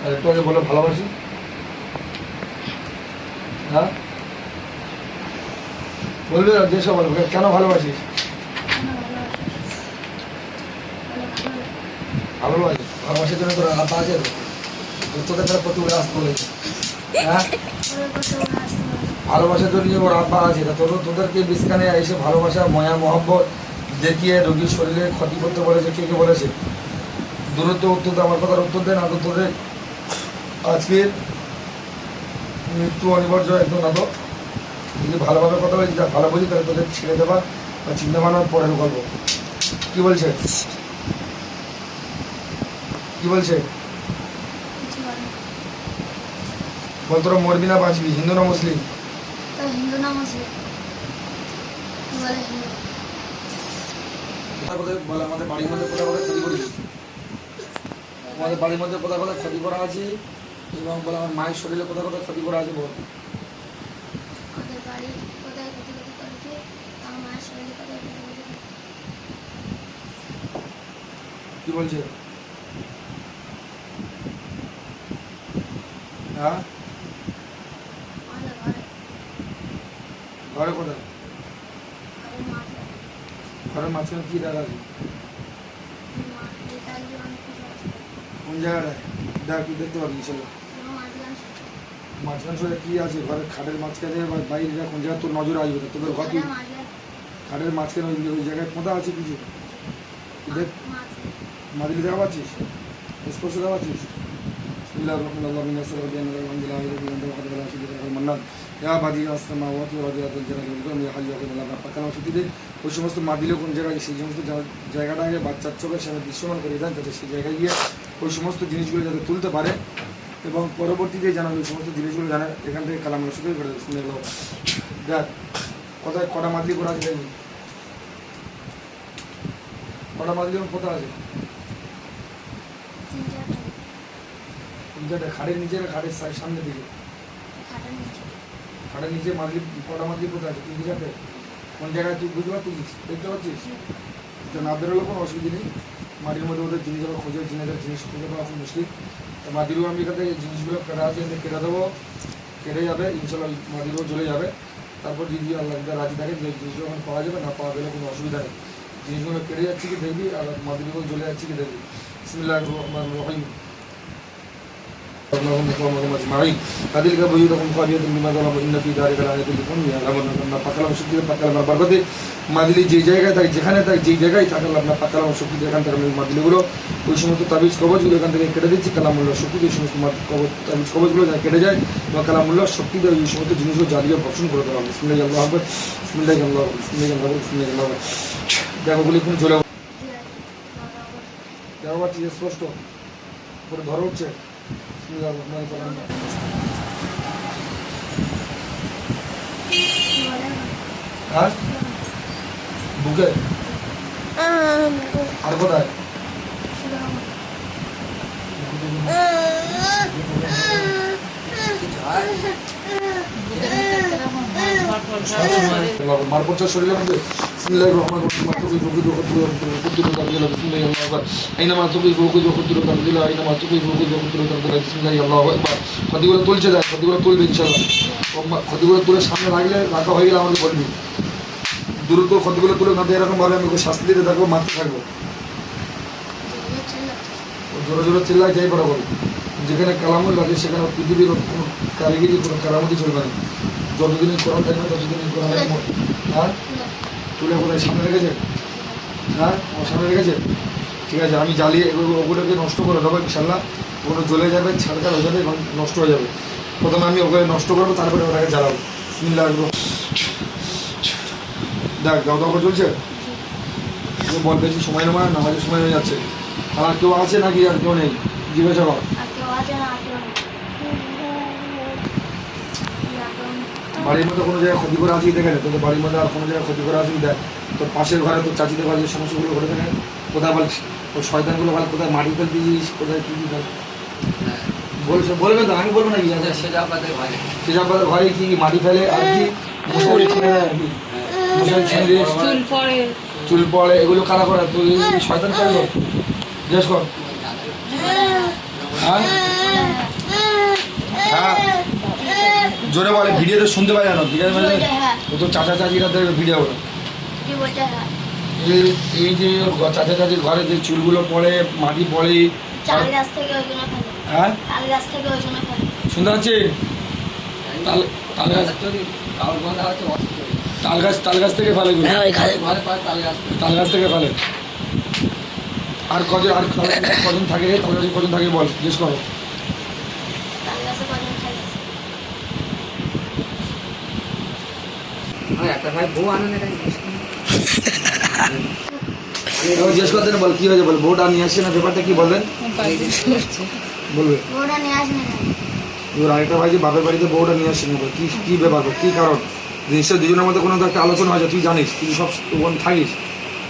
আর একটু আগে বলো ভালোবাসি। হ্যাঁ বলবে যেসব বলবো কেন ভালোবাসিস? ভালোবাসি, ভালোবাসার জন্য তোর আব্বা আছে, তোদের তারা কতগুলো আসতে বলেছে। হ্যাঁ ভালোবাসার জন্য ওর আব্বা আছে, তোদেরকে বিস্কানে এসে ভালোবাসা ময়া মহব্বত দেখিয়ে রোগীর শরীরে ক্ষতি করতে বলেছে। কে কে বলেছে? দূরত্ব উত্তর দে, আমার কথার উত্তর দেন। না তো তোদের আজকের মৃত্যু অনিবার্য একদম। না তো যদি ভালোভাবে কথা বলছি, যা ভালো বলি, তাহলে তোদের ছেড়ে দেওয়া বা চিন্তা ভাবনার পরের গল্প। কি বলছে? কি বলছে? বল তোরা মরবি না বাঁচবি? হিন্দু না মুসলিম? হিন্দু না মুসলিম? বলে আমাদের বাড়ির মধ্যে কোথাও কোথাও ক্ষতি করেছি, আমাদের বাড়ির মধ্যে কোথাও কোথাও ক্ষতি করা আছে, এবং বলে আমার মায়ের শরীরে কোথাও কোথাও ক্ষতি করা আছে। বল আমাদের বাড়ি কোথায় ক্ষতি করেছে, আমার মায়ের শরীরে কোথায় ক্ষতি করেছে। কি বলছে? হ্যাঁ আমাদের ঘরে ঘরে কোথায়? ঘরের মাঠে ঘরের মাঝখানে কি দেখা আছে? কোন জায়গাটায়? দেখ তুই দেখতে পারবি ছিল মাঝখান সরে কি আছে? ঘরের খাটের মাঝখানে বা বাইরে কোন জায়গায় তোর নজরে আসবে? তোদের ঘর তুই খাটের মাঝখানে ওই জায়গায় কোথা আছে কিছু দেখ? মাদুলি দেখা পাচ্ছিস? স্পর্শ দেখা পাচ্ছিস? ওই সমস্ত মাদিলে কোন জায়গায়, সেই সমস্ত জায়গাটা আগে বাচ্চার চোখের সামনে দৃশ্যমান করে দেন, যাতে সেই জায়গায় গিয়ে ওই সমস্ত জিনিসগুলো যাতে তুলতে পারে এবং পরবর্তীতে যেন ওই সমস্ত জিনিসগুলো জানে। এখান থেকে কালাম শুরু করে শুনে গেল। দেখ কোথায় কটা মাদলি করা আছে? দেখবি কটা মাদলি কোথায় আছে? খাটের নিচে, খাটের সামনের দিকে, খাটের নিচে মাদলি কটা মাদলি কোথায় আছে? 3-4টে। কোন জায়গায় তুই বুঝতে পারছিস? দেখতে পাচ্ছিস? তো না বেরোলে কোনো অসুবিধা নেই। মাটির মধ্যে ওদের জিনিস যখন খোঁজে জিনিস খুঁজে পাওয়া খুব মুশকিল। তো মাদিরও আমি এখান থেকে জিনিসগুলো কেটে আছে, কেটে দেবো, কেটে যাবে ইনশাল্লাহ, মাদিরও চলে যাবে। তারপর যদি আল্লাহ রাজি থাকে যে জিনিসগুলো এখন পাওয়া যাবে, না পাওয়া গেলে কোনো অসুবিধা নেই। জিনিসগুলো কেটে যাচ্ছে কি দেখবি, আর মাদিরগুলো চলে যাচ্ছে কি দেখবি। বিসমিল্লাহির রহমানির রহিম। তাদেরকে বইরকম কারিয়াত বিমা জালাম ইন্না ফি যালিকা লাআয়াতান লিকাওমিন ইয়ালামুন। আল্লাহ পাকালাম শক্তি, পাকালাম বরকতে মাদিলি যে জায়গায় থাকে, যেখানে থাকে, যেই জায়গায় থাকে, আল্লাহ পাকালাম শক্তি এখান থেকে আমি মাদিলিগুলো ওই সমস্ত তাবিজ কবজগুলো এখান থেকে কেটে দিচ্ছি। কালামুল্লাহ শক্তি ওই সমস্ত তাবিজ কবজগুলো যা কেটে যায়, বা কালামুল্লাহ শক্তি দিয়ে ওই সমস্ত জিনিসগুলো জ্বালিয়ে ভক্ষণ করে দেওয়া। বিসমিল্লাহি আল্লাহু আকবার, বিসমিল্লাহি আল্লাহু আকবার, বিসমিল্লাহি আল্লাহু আকবার, বিসমিল্লাহি আল্লাহু আকবার। দেখো গুলি কোন চলে দেখো পাচ্ছি স্পষ্ট করে ধরে উঠছে। হ্যাঁ বুকে আর কোথায়? মারপোচ্ছা শরীরের মধ্যে বিসমিল্লাহির রহমানির রহিম। মাতুকি ফুকি যখতুল তারদিলা বিসমিল্লাহি আল্লাহু আকবার। আইনা মাতুকি ফুকি যখতুল তারদিলা, আইনা মাতুকি ফুকি যখতুল তারদিলা বিসমিল্লাহি আল্লাহু আকবার। ক্ষতিগুলো তুলছে যায়, ক্ষতিগুলো তুলবে ইনশাআল্লাহ। ক্ষতিগুলো তুলে সামনে রাখা হয়ে গেলে আমাকে বলবি। দ্রুত ক্ষতিগুলো তুলে না দিয়ে এরকমভাবে আমি ওকে শাস্তি দিতে থাকবো, মারতে থাকবো। জোরে জোরে চিল্লায় যাই বড় বল। যেখানে কালামুল লাগে সেখানে পৃথিবীর কোনো কারিগরি, কোনো কারামতি চলবে না। যতদিনই কোরআন থাকবে ততদিনই কোরআন। হ্যাঁ তুলে কোথায় সামনে রেখেছে? হ্যাঁ আমার সামনে রেখেছে। ঠিক আছে, আমি জ্বালিয়ে ওগুলোকে নষ্ট করে দেবো ইনশাল্লাহ। ওগুলো জ্বলে যাবে, ছাড়কার হয়ে যাবে এবং নষ্ট হয়ে যাবে। প্রথমে আমি ওগুলো নষ্ট করবো, তারপরে ওটাকে জ্বালাবো। বিসমিল্লাহ। দেখ দাও দাও করে চলছে। বল বেশি সময় নেওয়া, নামাজের সময় হয়ে যাচ্ছে। আর কেউ আছে নাকি? আর কেউ নেই? জিজ্ঞাসা কর। বাড়ির মধ্যে কোনো জায়গায় ক্ষতি করে আসি দেখে, তোদের বাড়ির মধ্যে আর কোনো জায়গায় ক্ষতি করে আসি দেখ। তোর পাশের ঘরে তোর চাচিদের ঘরে যে সমস্যাগুলো ঘটে থাকে, কোথায় বলছিস ওই শয়তানগুলো ভালো, কোথায় মাটি ফেল দিয়েছিস, কোথায় কী বলছে বলবে তো, আমি বলবো না কি? সেজাবাদের ঘরে কি মাটি ফেলে আর কি মশারি ছিঁড়ে দেয় আর কি, মশারি ছিঁড়ে চুল পড়ে, এগুলো কারা করে? তুই শয়তান করে। জিজ্ঞেস কর। হ্যাঁ হ্যাঁ জোরে বলে, ভিডিওতে শুনতে পাই জানো, ঠিক আছে? হ্যাঁ। ও তো চাচা চাচিরা দেখবে ভিডিও। কি বলছে? হ্যাঁ। এই যে চাচা চাচির ঘরে যে চুলগুলো পড়ে, মাটি পড়ে, তাল গাছ থেকে ওই জন্য ফেলে। হ্যাঁ তাল গাছ থেকে ওই জন্য ফেলে। শুনতে পাচ্ছি? তাল তাল গাছ তাল গাছ থেকে ফেলে গুলো। তাল গাছ থেকে ফেলে। আর কজন থাকে তাল গাছে, কজন থাকে বল, জিজ্ঞেস করো। তাল গাছে কজন থাকে? জিজ্ঞেস করতেন, বল কি হয়েছে, বল বউটা নিয়ে আসছে না, ব্যাপারটা কি বলবেন বলবে। বউটা নিয়ে আসে না কেন? এবার আরেকটা ভাই যে বাপের বাড়িতে বউটা নিয়ে আসছে না, বল কি কি ব্যাপার, বল, কি কারণ? জিনিসটা দুজনের মধ্যে কোনো তো একটা আলোচনা হয়েছে, তুই জানিস, তুই সব ওখানে থাকিস,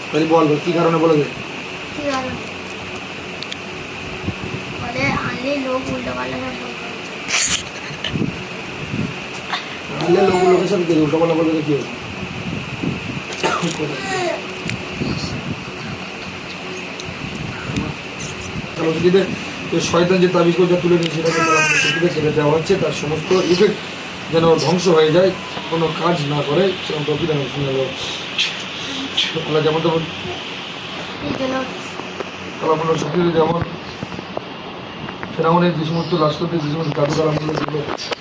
তাহলে বল বল কি কারণে বলে দে। কি কারণ? বলে আনলি লোক উল্টো পাল্টা সব বলবে। আনলে লোকের সাথে কি উল্টো পাল্টা বলবে তো কি হবে? কালামসূচিতে শয়তান যে তাবিজ করে যা তুলে নিয়ে সেটাকে কালামসূচিতে কেটে দেওয়া হচ্ছে, তার সমস্ত ইফেক্ট যেন ধ্বংস হয়ে যায়, কোনো কাজ না করে, সেরকম তৌফিক দান করুন আল্লাহ। যেমন তেমন কালামুল্লাহ শক্তিতে, যেমন ফেরাউনের যে সমস্ত রাষ্ট্রতে যে সমস্ত জাদু কালামগুলো, যেগুলো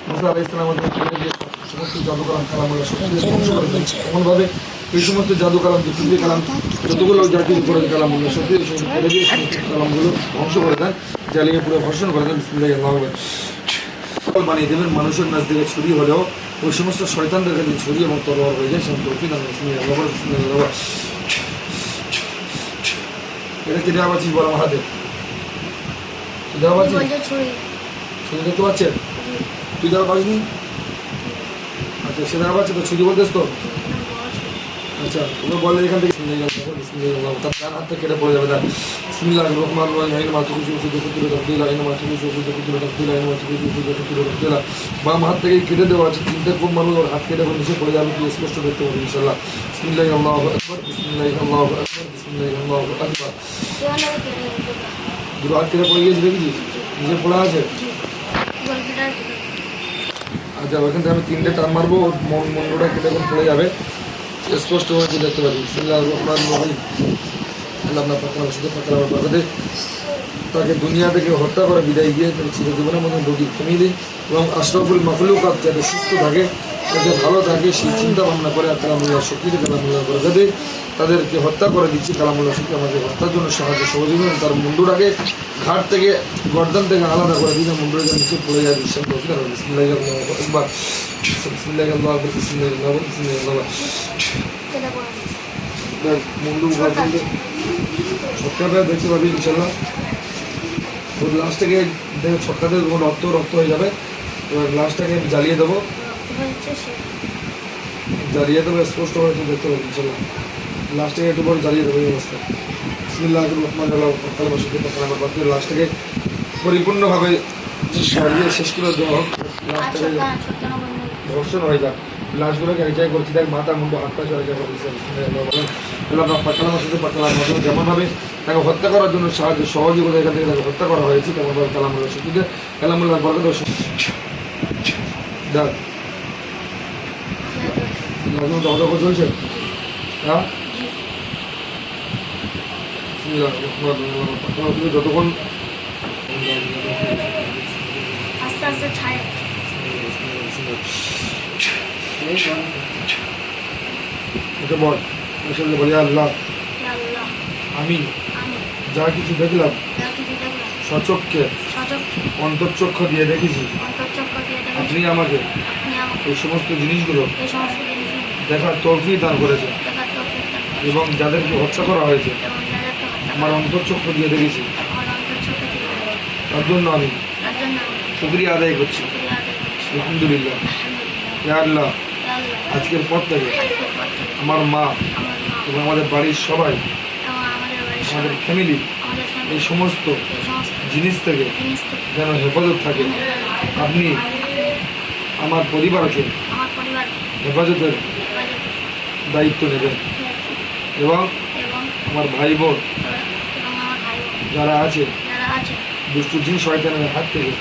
মুসা আলাইহিস সালামের যে সমস্ত জাদু কালাম কালামুল্লাহ শক্তিতে ধ্বংস করে দেয়, এমনভাবে এই সমস্ত জাদু কালাম, যে পৃথিবী কালাম, যতগুলো যা কিছু করে কালামুল্লাহ শক্তি করে দিয়ে সমস্ত কালামগুলো ধ্বংস করে দেন, জ্বালিয়ে পুরো ভর্ষণ করে দেন। বিসমিল্লাহির রহমানির রহিম বানিয়ে দেবেন। মানুষের নাচ দিকে ছুরি হলেও ওই সমস্ত শয়তানদের কাছে ছুরি এবং তরোয়ার হয়ে যায়, সেরকম তৌফিক দান করুন। এটা কি দেওয়া পাচ্ছিস বল আমার হাতে? দেওয়া কি পাচ্ছিস? বলছে? ছুরি। ছুরি দেখতে পাচ্ছেন? তুই দেওয়া পারিসনি? আচ্ছা, সে দেওয়া পাচ্ছে তো, ছুরি বলতেস তো? আচ্ছা, তুমি বলে এখান থেকে তার ডান হাত থেকে কেটে পড়ে যাবে। তার বিসমিল্লাহির রহমানির রহিম আইন মাতুকুশু সুদু কুতুরে তাকদিলা আইন মাতুকুশু সুদু কুতুরে তাকদিলা আইন মাতুকুশু সুদু কুতুরে তাকদিলা। বাম হাত থেকে কেটে দেওয়া আছে, তিনটে খুব মানুষ ওর হাত কেটে নিচে পড়ে যাবে, তুই স্পষ্ট দেখতে পাবি ইনশাআল্লাহ। বিসমিল্লাহির আল্লাহু আকবার, বিসমিল্লাহির আল্লাহু আকবার, বিসমিল্লাহির আল্লাহু আকবার। দুটো হাত কেটে পড়ে গিয়েছে, দেখেছিস? নিচে পড়ে আছে। আচ্ছা, ওখান থেকে আমি তিনটে টান মারবো, ওর মুন্ডটা কেটে এখন পড়ে যাবে, স্পষ্ট হয়ে তুই দেখতে পাবি। বিসমিল্লাহির রহমানির রহিম। আল্লাহ আপনার পাকলাম শুধু পাকলাম বাগাতে তাকে দুনিয়া থেকে হত্যা করে বিদায় দিয়ে তাকে চিরজীবনের মধ্যে রোগী কমিয়ে দিই, এবং আশরাফুল মাখলুকাত যাতে সুস্থ থাকে, যাতে ভালো থাকে, সেই চিন্তা ভাবনা করে আর কালামুল্লাহ শক্তিতে কালামুল্লাহ করে যাতে তাদেরকে হত্যা করে দিচ্ছি। কালামুল্লাহ শক্তি আমাকে হত্যার জন্য সাহায্য সহযোগিতা, তার মুন্ডুটাকে ঘাট থেকে গর্দান থেকে আলাদা করে দিয়ে মুন্ডুটাকে নিচে পড়ে যায়। বিশ্বাস করতে পারবে। বিসমিল্লাহির রহমানির রহিম। একবার বিসমিল্লাহির আল্লাহু আকবার, বিসমিল্লাহির আল্লাহু আকবার, বিসমিল্লাহির আল্লাহু আকবার। মুন্ডু ছটকাটা দেখতে পাবি ইনশাল্লাহ। ওর লাস্টটাকে দেখে ছটকাতে রক্ত রক্ত হয়ে যাবে। এবার লাস্টটাকে জ্বালিয়ে দেবো, জ্বালিয়ে দেবো, স্পষ্টভাবে তুই দেখতে পাবি ইনশাল্লাহ। লাস্টটাকে একটু বড় জ্বালিয়ে দেবো এই অবস্থায়। বিসমিল্লাহির রহমানির রহিম। লাস্টটাকে পরিপূর্ণভাবে জ্বালিয়ে শেষ করে দেওয়া হোক। লাস্টটাকে ধর্ষণ হয়ে যাক, লাশগুলোকে এক জায়গায় করছি, দেখ মাথা মুন্ডু হাত পা চলে যাবে। পাকালামের সাথে পাকালাম মাধ্যমে যেমনভাবে তাকে হত্যা করার জন্য সাহায্য সহযোগিতা এখান থেকে তাকে হত্যা করা হয়েছে, তেমনভাবে কালামুল্লাহ শক্তিতে কালামুল্লাহ বরকত দেখ হত্যা চলছে। হ্যাঁ, যতক্ষণ আস্তে আস্তে ছাড়ে। এটা বল, বলি আল্লাহ আমি যা কিছু দেখলাম সচক্ষে অন্তর্চক্ষু দিয়ে দেখেছি, আপনি আমাকে এই সমস্ত জিনিসগুলো দেখার তৌফিক দান করেছে, এবং যাদেরকে হত্যা করা হয়েছে আমার অন্তর্চক্ষু দিয়ে দেখেছি, তার জন্য আমি শুকরিয়া আদায় করছি। আলহামদুলিল্লাহ। ইয়া আল্লাহ, আজকের পর থেকে আমার মা এবং আমাদের বাড়ির সবাই, আমাদের ফ্যামিলি এই সমস্ত জিনিস থেকে যেন হেফাজত থাকে। আপনি আমার পরিবারকে হেফাজতের দায়িত্ব নেবেন, এবং আমার ভাই বোন যারা আছে যারা আছে দুষ্টু জিন শয়তানের হাত থেকে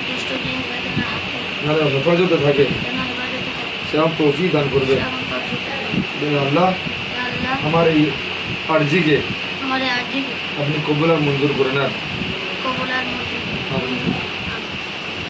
দুষ্ট জিন শয়তানের হাত থেকে যারা হেফাজতে থাকে যেন হেফাজতে থাকে সেরকম তৌফিক দান করবে। সেরকম তৌফিক দান হে আল্লাহ হে আল্লাহ আমার এই আর্জিকে हमारे आज আপনি কবুল আর মঞ্জুর করে নেন। को बोला मुझे আমিন।